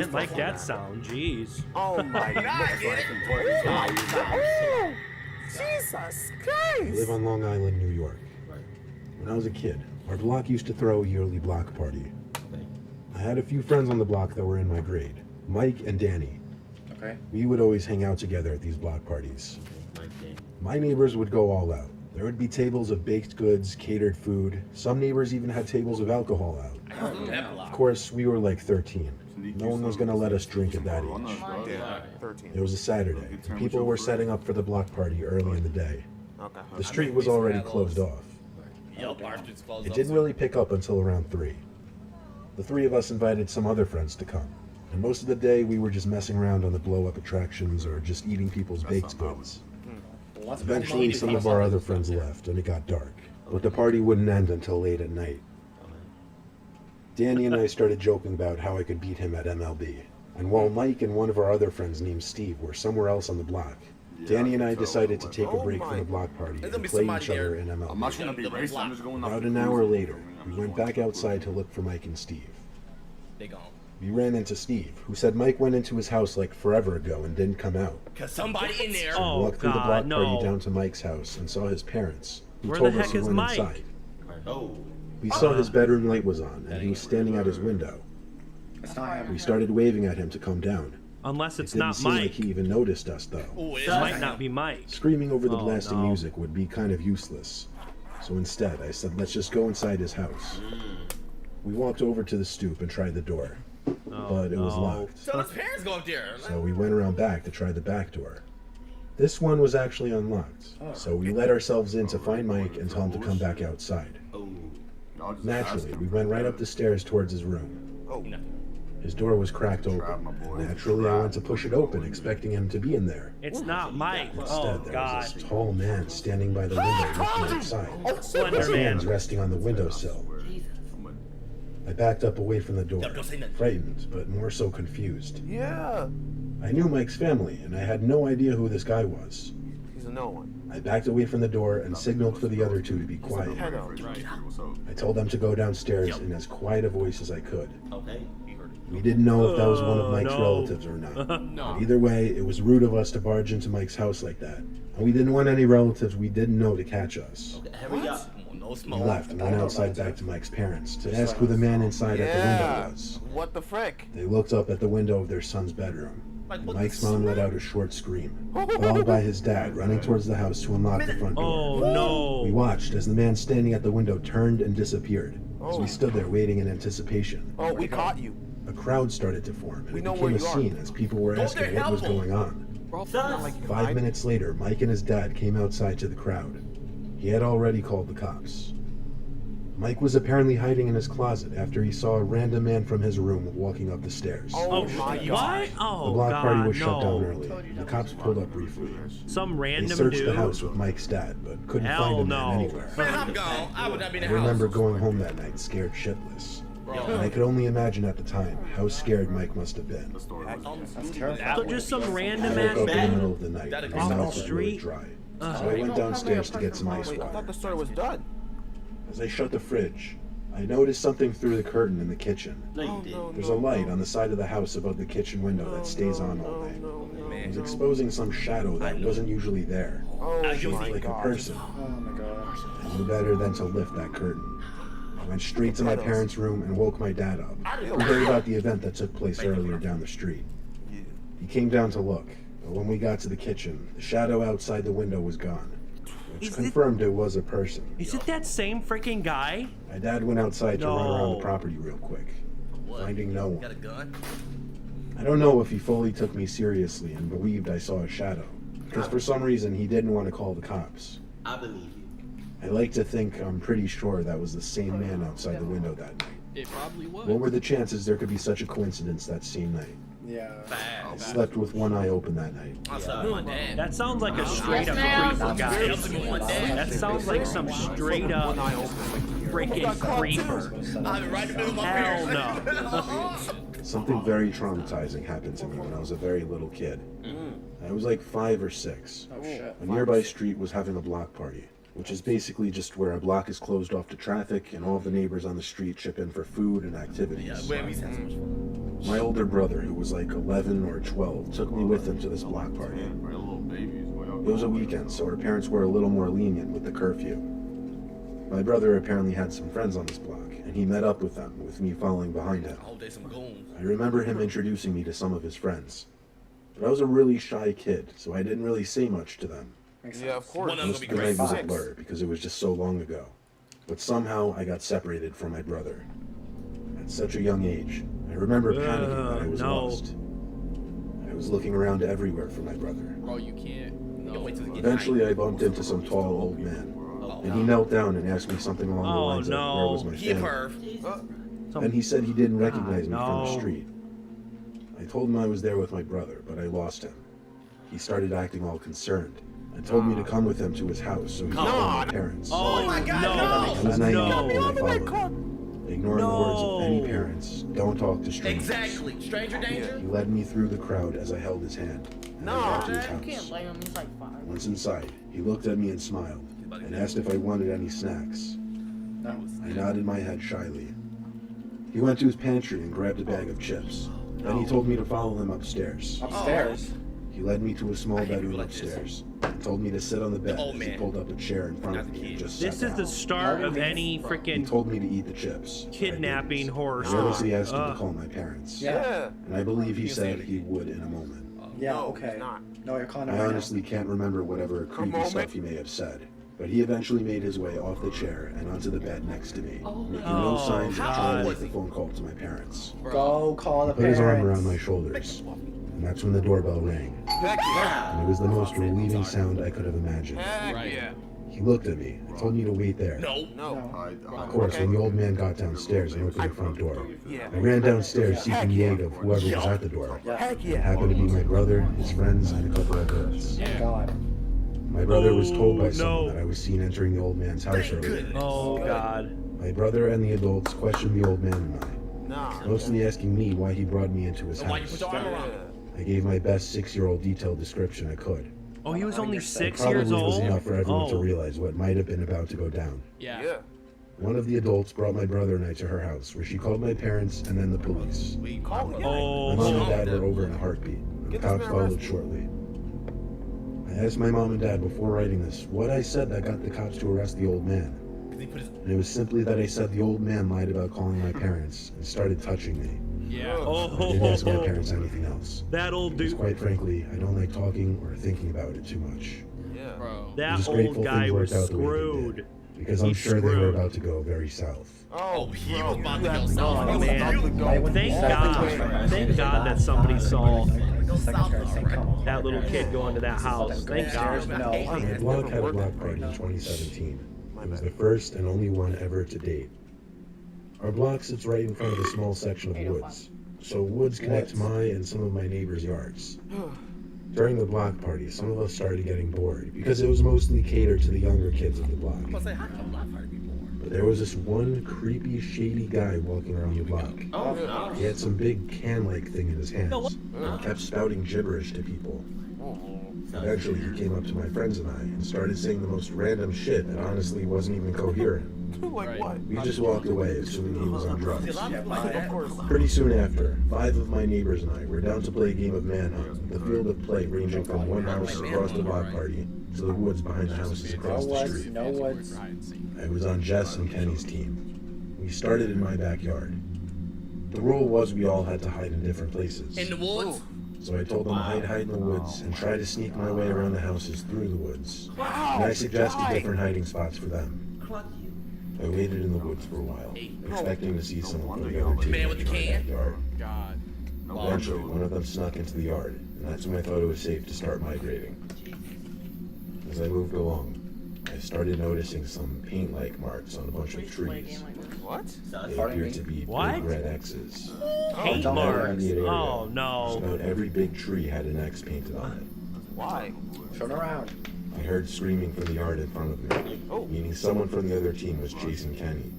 didn't like that sound. Jeez. Oh my God. Jesus Christ. I live on Long Island, New York. When I was a kid, our block used to throw a yearly block party. I had a few friends on the block that were in my grade, Mike and Danny. We would always hang out together at these block parties. My neighbors would go all out. There would be tables of baked goods, catered food. Some neighbors even had tables of alcohol out. Of course, we were like 13. No one was going to let us drink at that age. It was a Saturday. People were setting up for the block party early in the day. The street was already closed off. It didn't really pick up until around 3. The 3 of us invited some other friends to come. And most of the day, we were just messing around on the blow-up attractions or just eating people's baked goods. Eventually, some of our other friends left, and it got dark. But the party wouldn't end until late at night. Danny and I started joking about how I could beat him at MLB. And while Mike and one of our other friends named Steve were somewhere else on the block, Danny and I decided to take a break from the block party and play each other in MLB. About an hour later, we went back outside to look for Mike and Steve. We ran into Steve, who said Mike went into his house like forever ago and didn't come out. Cause somebody in there. So we walked through the block party down to Mike's house and saw his parents, who told us he went inside. We saw his bedroom light was on, and he was standing at his window. We started waving at him to come down. Unless it's It didn't not seem Mike. like he even noticed us, though. It might not be Mike. Screaming over the blasting music would be kind of useless. So instead, I said, let's just go inside his house. We walked over to the stoop and tried the door, but it was locked. So his parents go up there. So we went around back to try the back door. This one was actually unlocked, so we let ourselves in to find Mike and tell him to come back outside. Naturally, we went right up the stairs towards his room. His door was cracked open. Naturally, I went to push it open, expecting him to be in there. It's not Mike. Instead, there God. was this tall man standing by the window looking outside. Slender His man. hands resting on the windowsill. I backed up away from the door, frightened, but more so confused. Yeah. I knew Mike's family, and I had no idea who this guy was. He's a no one. I backed away from the door and signaled for the other 2 to be quiet. I told them to go downstairs in as quiet a voice as I could. We didn't know if that was one of Mike's relatives or not. But either way, it was rude of us to barge into Mike's house like that. And we didn't want any relatives we didn't know to catch us. We left and went outside back to Mike's parents to ask who the man inside at the window was. What the frick? They looked up at the window of their son's bedroom. And Mike's mom let out a short scream, followed by his dad running towards the house to unlock the front door. Oh no. We watched as the man standing at the window turned and disappeared, as we stood there waiting in anticipation. Oh, we caught you. A crowd started to form, and We it know became where a you are. scene as people were asking what was going on. We're all fucking like you can 5 hide. minutes later, Mike and his dad came outside to the crowd. He had already called the cops. Mike was apparently hiding in his closet after he saw a random man from his room walking up the stairs. Oh my What? God. Oh The block God, party was shut down no. early. The cops pulled up briefly. Some They random searched dude. the house with Mike's dad, but couldn't Hell find the no. man anywhere. Man, I'm gone. I would not be in I the house. remember going home that night scared shitless. And I could only imagine at the time how scared Mike must have been. So just some random I ass woke up in the man. middle of the night. That My across the mouth was really street? dry. So I went downstairs to get some ice Wait, I thought water. the story was done. As I shut the fridge, I noticed something through the curtain in the kitchen. Oh, no, There's no, a light no. on the side of the house above the kitchen window that stays on all night. It was exposing some shadow that wasn't usually there. Oh Shaped my like a God. person. Oh my gosh. I knew better than to lift that curtain. I went straight to my parents' room and woke my dad up. He heard about the event that took place earlier down the street. He came down to look, but when we got to the kitchen, the shadow outside the window was gone, which confirmed it was a person. Is it that same freaking guy? My dad went outside to run around No. the property real quick, finding no Got a one. gun? I don't know if he fully took me seriously and believed I saw a shadow, because for some reason he didn't want to call the cops. I believe you. I like to think I'm pretty sure that was the same man outside the window that night. It probably was. What were the chances there could be such a coincidence that same night? Yeah. I slept with one eye open that night. I slept with my dad. That sounds like a straight up creeper guy. That sounds like some straight up freaking creeper. I'm right in the middle of my Hell parents. no. Something very traumatizing happened to me when I was a very little kid. I was like 5 or 6. Oh shit. A nearby street was having a block party. which is basically just where a block is closed off to traffic and all the neighbors on the street chip in for food and Yeah, activities. where we had so much fun. My older brother, who was like 11 or 12, took me with him to this block party. It was a weekend, so our parents were a little more lenient with the curfew. My brother apparently had some friends on this block, and he met up with them, with me following behind him. I hope they some goons. I remember him introducing me to some of his friends. But I was a really shy kid, so I didn't really say much to them. Yeah, of course. One of them Most gonna of be the night was a Six. blur because it was just so long ago. But somehow I got separated from my brother. At such a young age, I remember panicking that I was no. lost. I was looking around everywhere for my brother. Bro, you can't. No. Wait till it gets Eventually night. I bumped into some tall old man, Oh, and he knelt down and asked me something along the Oh, lines no. of where was my He a family. perv. And he said he didn't recognize me from no. the street. I told him I was there with my brother, but I lost him. He started acting all concerned and told me to come with him to his house so he could call my parents. Oh, my God, I was naive no. and I followed him. Ignoring the words of any No. parents, don't talk to strangers. Exactly. Stranger danger. He led me through the crowd as I held his hand. And I got to his You can't house. blame him. He's like 5. Once inside, he looked at me and smiled, and asked if I wanted any snacks. I nodded my head shyly. He went to his pantry and grabbed a bag of chips. Then he told me to follow him upstairs. Upstairs. He led me to a small I hate bedroom people like this. upstairs and told me to sit on the bed old as he man. pulled up a chair in front Not of the me and kid. just This sat is the down. start of any He freaking told me to eat the chips. kidnapping horror I honestly story. asked him to call my parents. Yeah. Yeah. And I believe he said he would in a moment. Yeah, No, okay. he's not. No, you're calling him I right now. honestly can't remember whatever creepy stuff he may have said, but he eventually made his way off the chair and onto the bed next to me, making no Oh, signs of how trying to old make was the he? phone call to my parents. Go call the Put his arm around my parents. shoulders, and that's when the doorbell rang, Heck yeah. and it was the most relieving sound I could have imagined. Heck yeah. He looked at me and told me to wait there. No. No. Of course, when the old man got downstairs and opened the front door, Yeah. I ran downstairs seeking the aid of whoever was at the door. Heck It yeah. happened to be my brother, his friends, and a couple of girls. God. My brother was told by Oh, someone no. that I was seen entering the old man's house earlier. Oh God. My brother and the adults questioned the old man and I, Nah. mostly asking me why he brought me into his And why you house. put your arm around him? I gave my best 6-year-old detailed description I could. Oh, he was only 6 Probably years was old. enough for everyone to Oh. realize what might have been about to go down. Yeah. Yeah. One of the adults brought my brother and I to her house, where she called my parents and then the police. We Call My him. mom and Oh. dad were over in a heartbeat. The Get this cops man followed arrested. shortly. I asked my mom and dad before writing this what I said that got the cops to arrest the old man. He put his. And it was simply that I said the old man lied about calling my parents and started touching me. Yeah. Oh. I didn't ask my parents anything else. That old Because dude. quite frankly, I don't like talking or thinking about it too much. Yeah. Bro. I'm That just old grateful guy things was worked out the way they screwed. did, because I'm He's sure they were screwed. about to go very south. Oh, he was bro, about you to go have south. no Oh, idea. man. About to go Thank all the God. way. Thank God that somebody saw That that little kid go into that house. Thank God. No. My blog had a block party in 2017. It was the first and only one ever to date. Our block sits right in front of a small section of woods, so woods connect my and some of my neighbors' yards. During the block party, some of us started getting bored because it was mostly catered to the younger kids of the block. I was like, how come Black Party be born? But there was this one creepy, shady guy walking around the block. Oh, no. He had some big can-like thing in his hands and kept spouting gibberish to people. Eventually, he came up to my friends and I and started saying the most random shit that honestly wasn't even coherent. Like what? We just walked away assuming he was on drugs. See, a lot of people like that. Of course. Pretty soon after, 5 of my neighbors and I were down to play a game of manhunt in the field of play ranging from one house across the block party to the woods behind the houses No across the woods, street. no woods. I was on Jess and Kenny's team. We started in my backyard. The rule was we all had to hide in different places. In the woods? So I told them I'd hide in the woods and try to sneak my way around the houses through the woods. And I suggested different hiding spots for them. I waited in the woods for a while, expecting to see someone from the other team Man with the enter my can? backyard. God. Eventually, one of them snuck into the yard, and that's when I thought it was safe to start migrating. As I moved along, I started noticing some paint-like marks on a bunch of trees. What? They appeared to be What? big red X's. Paint don't Around marks. the area, Oh just no. about every big tree had an X painted on it. Why? Turn around. I heard screaming from the yard in front of me, meaning someone from the other team was chasing Kenny.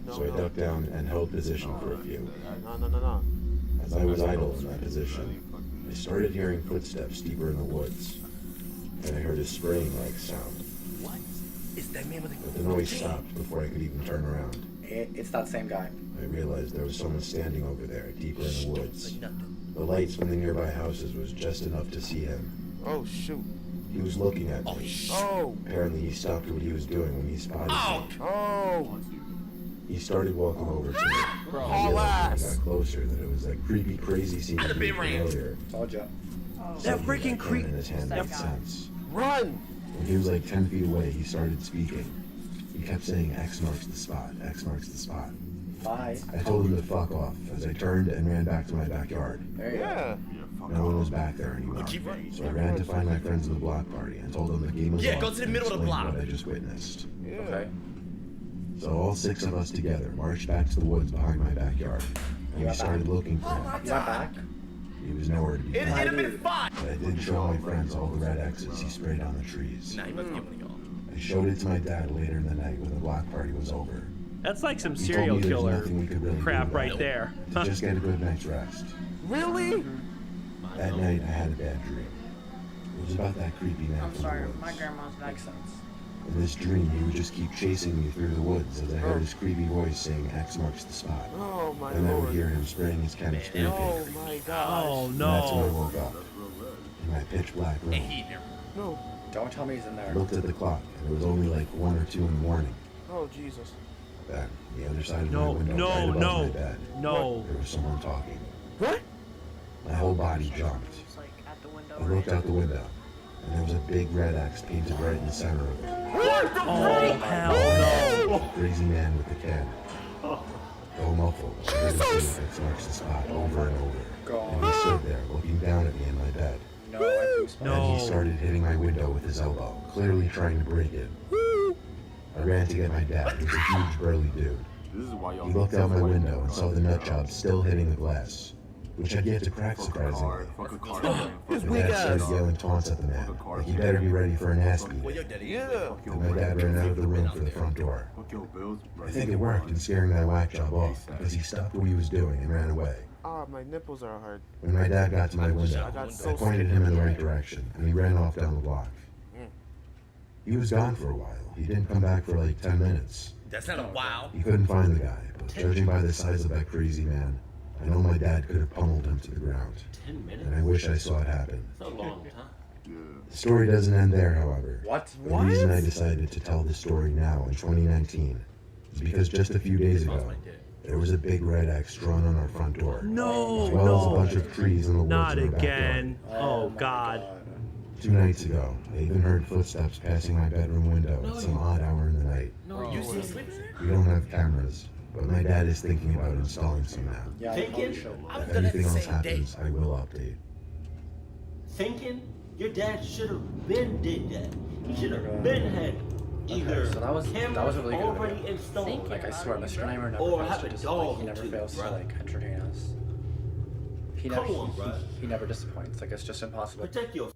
So I ducked down and held position for a few. No. As I was idle in that position, I started hearing footsteps deeper in the woods, and I heard a spraying-like sound. It's that man with But the noise stopped before I could even turn around. It's that same guy. I realized there was someone standing over there, deeper in the woods. Say nothing. The lights from the nearby houses was just enough to see him. Oh shoot. He was looking at Oh, me. shit. Oh. Apparently he stopped what he was doing when he spotted me. Oh. He started walking over to me. I Haul realized when I ass. got closer that it was that creepy, crazy scene I'd have we been were ran. earlier. Told ya. That Something freaking came creep. in his hand made sense. Run. When he was like 10 feet away, he started speaking. He kept saying, X marks the spot, X marks the spot. Bye. I told him to fuck off as I turned and ran back to my backyard. There you go. Yeah. No one was back there anymore. Keep running. So I ran to find my friends in the block party and told them the game was Yeah, off go to the and middle of the explained block. what I just witnessed. Yeah. Okay. So all 6 of us together marched back to the woods behind my backyard. And we started looking for him. You went back? He was nowhere to be In found. a minute, 5. But I did show my friends all the red X's he sprayed on the trees. Nah, he must give one of y'all. I showed it to my dad later in the night when the block party was over. That's like some He told serial me there's killer nothing we could really crap do right about there. it, to just get a good night's rest. Really? That night I had a bad dream. It was about that creepy man I'm from sorry, the woods. my grandma's back. Makes sense. In this dream, he would just keep chasing me through the woods as I heard his creepy voice saying X marks the spot. Oh my Then I would lord. hear him spraying his kind of spray Oh paint. my gosh. Oh And that's when I no. woke up. In my pitch black And room. he never. No. Don't tell me he's in I there. looked at the clock, and it was only like 1 or 2 in the morning. Oh Jesus. Then, the other side of my No, window, no, right above no. my bed, No. there was someone talking. What? My whole body jumped. It's like at the window. I looked out the window, and there was a big red X painted right in the center of it. Oh hell no. Crazy man with the can. Go muffled. I heard him say X marks the spot over and over. Go And on. he stood there, looking down at me in my bed. No, I do And No. he started hitting my window with his elbow, clearly trying to break it. I ran to get my dad, who's a huge burly dude. He looked out my window and saw the nut job still hitting the glass, which had yet to crack surprisingly. His My weak dad ass. started yelling taunts at the man, like he better be ready for an ass Well, beating. your daddy. Yeah. Then my dad ran out of the room for the front door. I think it worked in scaring that whack job off, because he stopped what he was doing and ran away. Ah, my nipples are hard. When my dad got to my window, I pointed him in the right direction, and he ran off down the block. He was gone for a while. He didn't come back for like 10 minutes. That's not a wow. He couldn't find the guy, but judging by the size of that crazy man, I know my dad could have pummeled him to the ground. 10 minutes? And I wish I saw it happen. That's a long time. The story doesn't end there, however. What? The reason I decided to tell this story now in 2019 is because just a few days ago, there was a big red X drawn on our front door. No, as well as a no. bunch of trees in the woods Not in our again. backyard. Oh my god. 2 nights ago, I even heard footsteps passing my bedroom window at some odd hour in the night. No, You see sleeping there? We don't have cameras, but my dad is thinking about installing some now. Yeah, I Thinking? probably should. I was If done that anything the else same day. happens, I will update. Thinking? Your dad should have been did that. He should have been had either Okay, so that was a cameras really good already video. installed. Thinking. Like I swear, Mr. Neighbor never Or fails have to a disappoint. dog He never too, fails to bruh. like entertain us. He Come never, on, bruh. he never disappoints. Like it's just impossible. Protect your